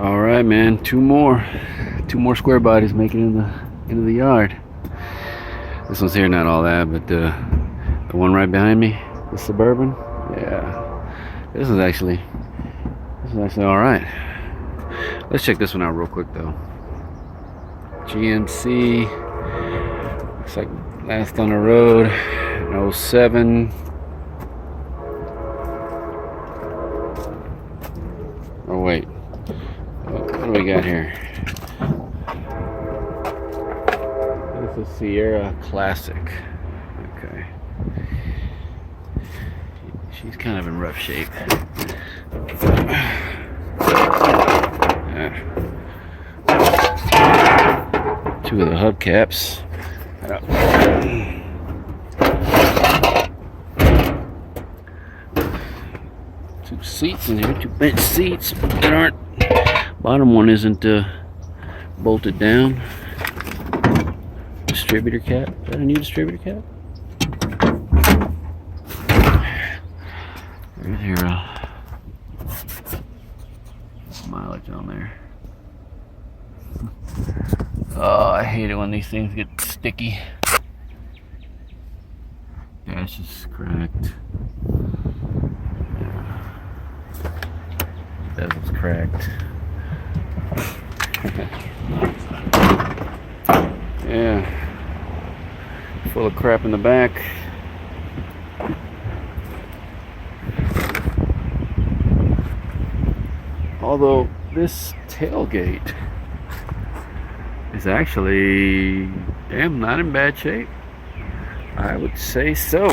All right, man. Two more square bodies making it into the yard. This one's here, not all that, but the one right behind me, the Suburban. Yeah, this is actually all right. Let's check this one out real quick though. GMC. Looks like last on the road in 07. Oh wait, what do we got here? This is Sierra Classic. Okay, she's kind of in rough shape. Two of the hubcaps. Two seats in here, two bench seats that aren't. Bottom one isn't bolted down. Distributor cap. Is that a new distributor cap? There's your mileage on there. Oh, I hate it when these things get sticky. Dash is cracked. Bezel's cracked. Yeah. Full of crap in the back. Although this tailgate is actually not in bad shape. I would say so.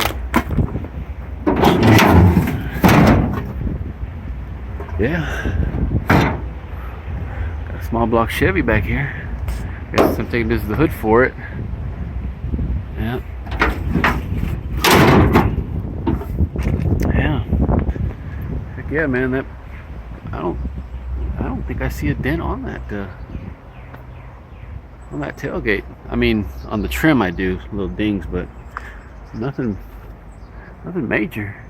Yeah. Got a small block Chevy back here. Guess I'm taking this to the hood for it. Yeah. Yeah. Heck yeah, man. That I don't think I see a dent on that tailgate. I mean, on the trim I do, little dings, but nothing major.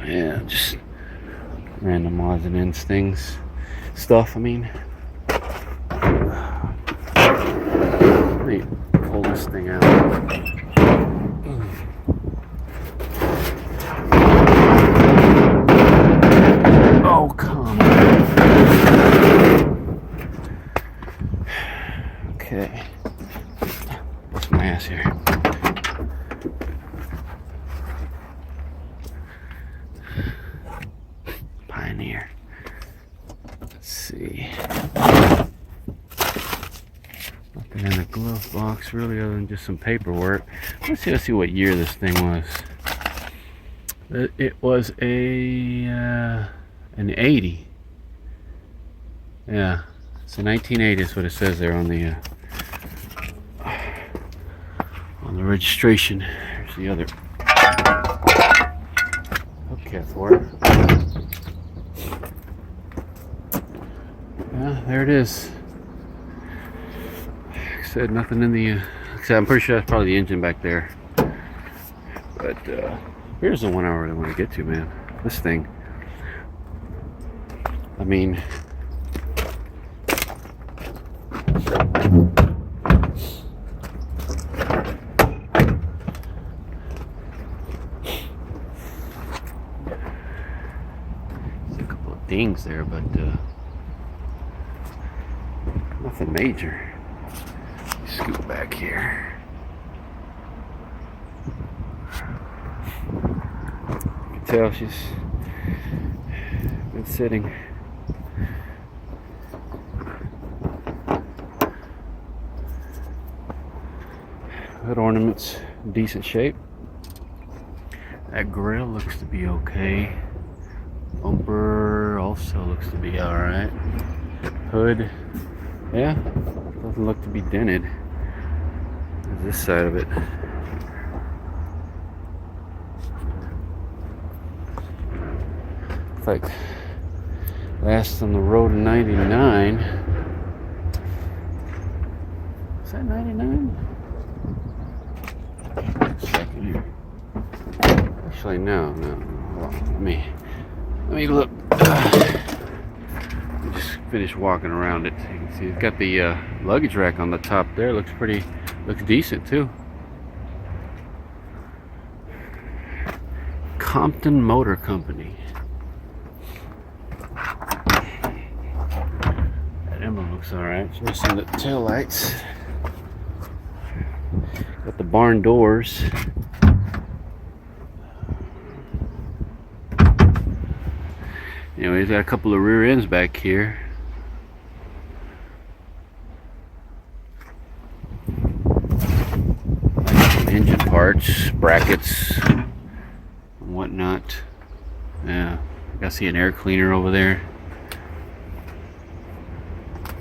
Yeah, just random odds and ends stuff. I mean, let me pull this thing out. Oh, come on. Okay. What's my ass here? Pioneer. Let's see. Nothing in the glove box really other than just some paperwork. Let's see what year this thing was. It was an 80. Yeah, it's a 1980 is what it says there on the registration. Here's the other. Okay, for it. Yeah, there it is. Like I said, nothing in the. I'm pretty sure that's probably the engine back there. But here's the one I really want to get to, man. This thing. I mean, a couple of dings there, but nothing major. Scoot back here. You can tell she's been sitting. Hood ornaments, decent shape. That grill looks to be okay. Bumper also looks to be alright. Hood, yeah, doesn't look to be dented. There's this side of it. Looks like last on the road in 99. Is that 99? Second. Actually, no. Hold on. Let me look. Just finished walking around it. You can see it's got the luggage rack on the top there. Looks decent too. Compton Motor Company. That emblem looks alright. It's missing the tail lights. Got the barn doors. Anyway, he's got a couple of rear ends back here. Engine parts, brackets, and whatnot. Yeah, I see an air cleaner over there.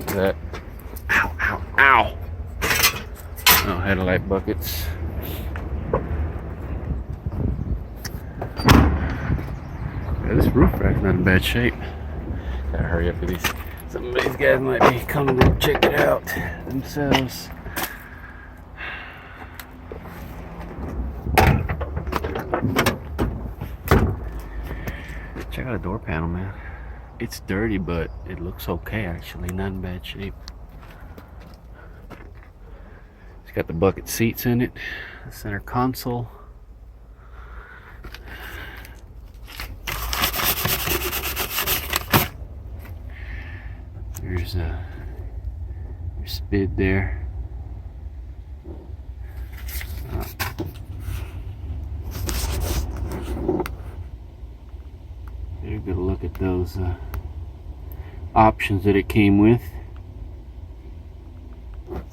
Look at that. Ow, ow, ow! Oh, headlight buckets. Yeah, this roof rack's not in bad shape. Gotta hurry up with these. Some of these guys might be coming to check it out themselves. Check out the door panel, man. It's dirty, but it looks okay actually, not in bad shape. It's got the bucket seats in it, the center console. There's your spid there. You're gonna look at those options that it came with. It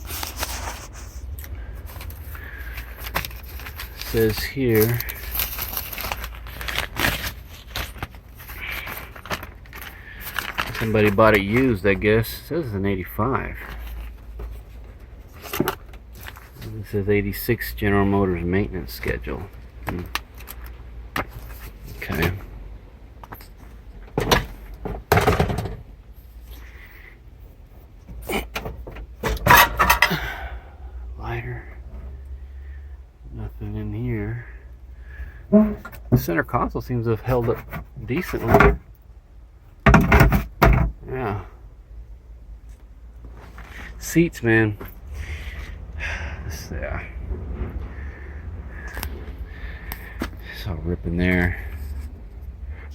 says here somebody bought it used, I guess. It says it's an 85. It says 86 General Motors maintenance schedule. Okay. Lighter. Nothing in here. The center console seems to have held up decently. Yeah. Seats, man. Yeah. It's all ripping there.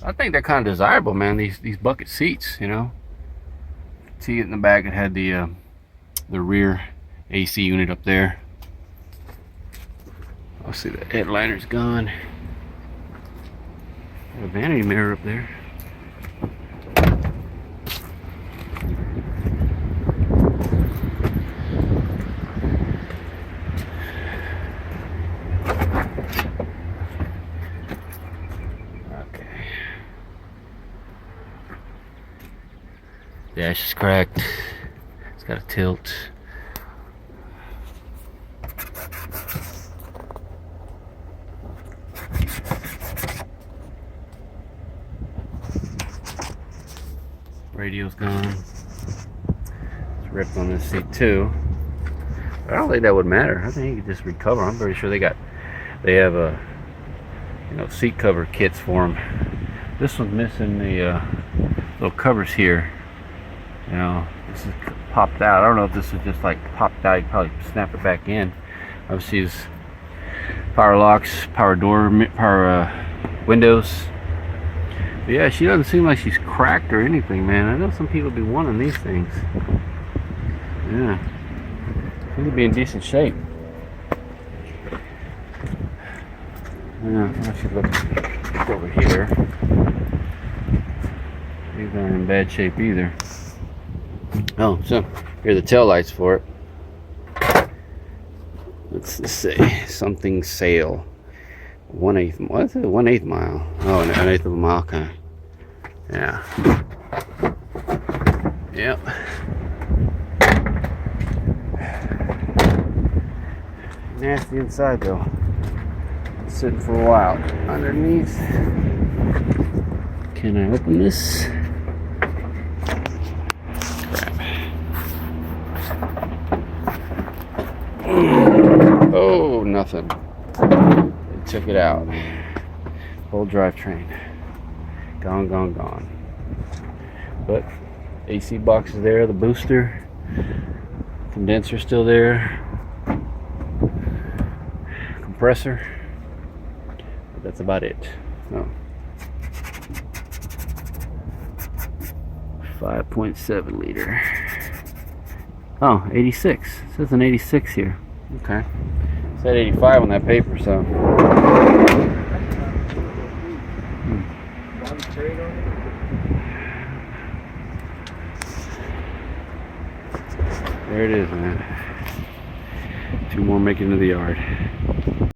I think they're kind of desirable, man. These bucket seats, you know. See it in the back. It had the rear AC unit up there. I'll see the headliner's gone. Got a vanity mirror up there. Okay. Dash is cracked. It's got a tilt. Radio's gone. It's ripped on this seat too. But I don't think that would matter. I think you could just recover. I'm pretty sure they have a seat cover kits for them. This one's missing the little covers here. You know, this is popped out. I don't know if this is just like popped out. You probably snap it back in. Obviously, it's power locks, power door, power windows. But yeah, she doesn't seem like she's cracked or anything, man. I know some people be wanting these things. Yeah, seem to be in decent shape. Yeah, I should look over here. These aren't in bad shape either. Oh, so here are the tail lights for it. Let's say something sail. 1/8. What is it? 1/8 mile. Oh, an 1/8 of a mile, kind of. Yeah. Yep. Nasty inside though. Sitting for a while. Underneath. Can I open this? Crap. Oh, nothing. They took it out. Whole drivetrain. Gone, gone, gone. But AC box is there, the booster. Condenser still there. Compressor. But that's about it. Oh. 5.7 liter. Oh, 86. It says an 86 here. Okay. It said 85 on that paper, so. There it is, man. 2 more making it to the yard.